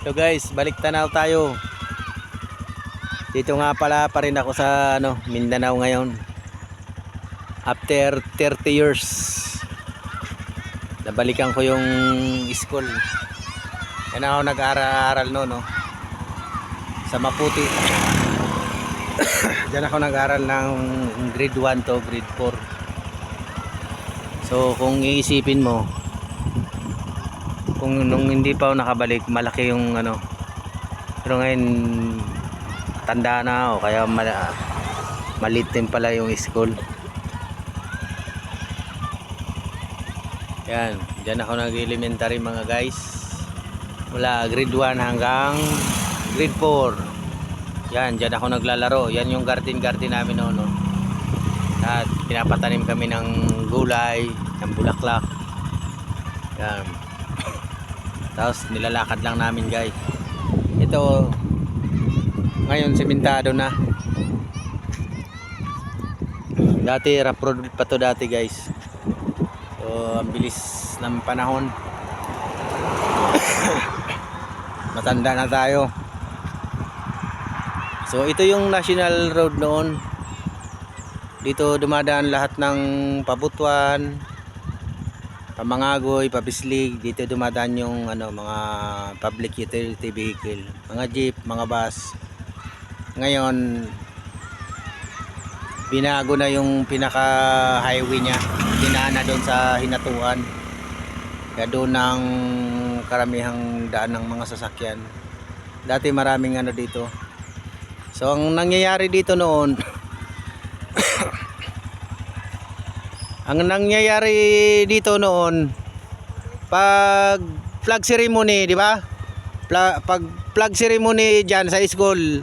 So guys, balik tanaw tayo. Dito nga pala pa rin ako sa Mindanao ngayon. After 30 years. Nabalikan ko yung school. Yan ako nag-aaral no. Sa Maputi. Diyan ako nag-aaral ng grade 1 to grade 4. So kung iisipin mo, kung nung hindi pa ako nakabalik, malaki yung pero ngayon tanda na ako, kaya maliit din pala yung school. Yan, dyan ako nag-elementary mga guys, mula grade 1 hanggang grade 4. Yan, dyan ako naglalaro. Yan yung garden namin noon, no? At pinapatanim kami ng gulay, ng bulaklak. Yan. Tapos nilalakad lang namin guys. Ito ngayon simentado na. Dati rough road pa to dati guys. So ang bilis ng panahon. Matanda na tayo. So ito yung national road noon. Dito dumadaan lahat ng Pabutuan, Pamangagoy, Pabislig. Dito dumadaan yung mga public utility vehicle, mga jeep, mga bus. Ngayon binago na yung pinaka highway niya, dinaan na doon sa Hinatuan, kaya doon ang karamihang daan ng mga sasakyan. Dati maraming dito. So ang nangyayari dito noon pag flag ceremony, di ba? Pag flag ceremony diyan sa school,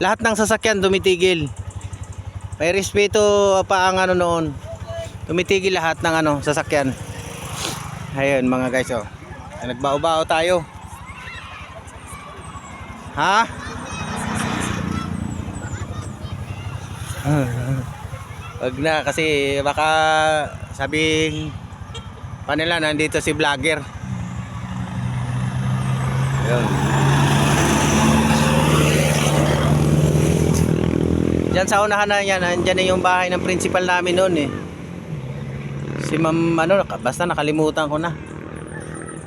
lahat ng sasakyan tumitigil. May respeto pa ang noon. Tumitigil lahat ng sasakyan. Ayun mga guys, oh. Nagbao-bao tayo. Ha? Wag na kasi baka sabing panila nandito si vlogger. Ayun. Diyan sa unahan na yan, andyan na yung bahay ng principal namin noon eh. Si ma'am basta nakalimutan ko na.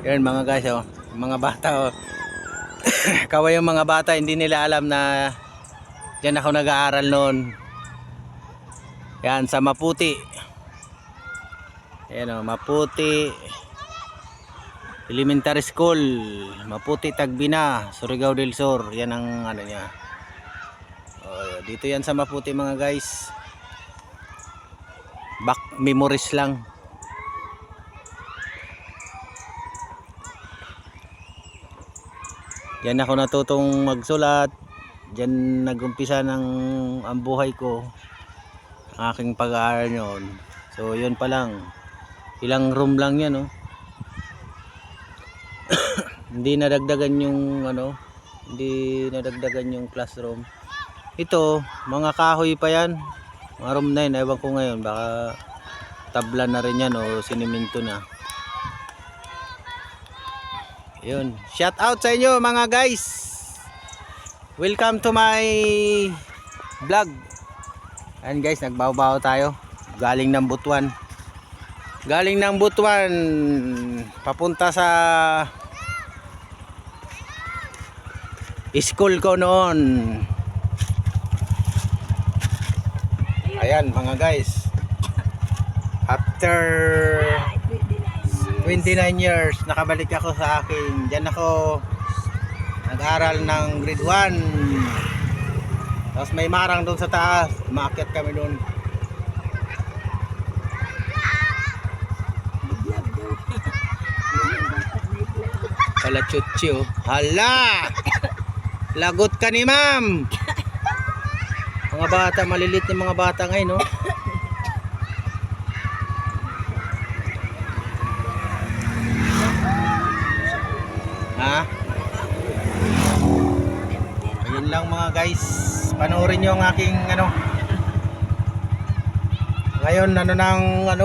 Ayun mga guys, oh. Mga bata, oh. Kaway yung mga bata, hindi nila alam na diyan ako nag-aaral noon. Yan sa Maputi. Ayan, Maputi Elementary School, Maputi Tagbina, Surigao del Sur. Yan ang niya. Dito yan sa Maputi mga guys. Back memories lang. Yan ako natutong magsulat. Diyan nagumpisa ang buhay ko, ang aking pag-aaral noon. So yun pa lang, ilang room lang yan, oh. Hindi nadagdagan yung hindi nadagdagan yung classroom. Ito mga kahoy pa yan, mga room na yun. Ewan ko ngayon, baka tabla na rin yan o siniminto na. Yun, shout out sa inyo mga guys. Welcome to my vlog. Ayan guys, nagbaw-baw tayo. Galing ng Butuan. Papunta sa school ko noon. Ayan mga guys. After 29 years, nakabalik ako sa akin. Diyan ako nag-aral ng grade 1. Tapos may marang doon sa taas, umakyat kami doon. Kala chuchi, oh. Hala! Lagot ka ni ma'am. Mga bata, malilit ng mga bata ngayon, no? Ha? Ayun lang mga guys. Panoorin nyo ang aking ngayon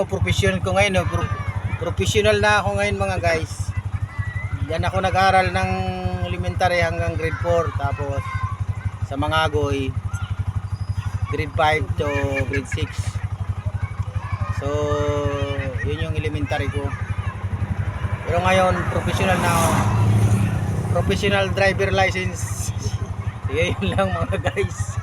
profession ko ngayon, professional na ako ngayon mga guys. Yan ako nag-aral ng elementary hanggang grade 4. Tapos sa Mangagoy, grade 5 to grade 6. So, yun yung elementary ko. Pero ngayon, professional na ako. Professional driver license. Sige, yun lang mga guys.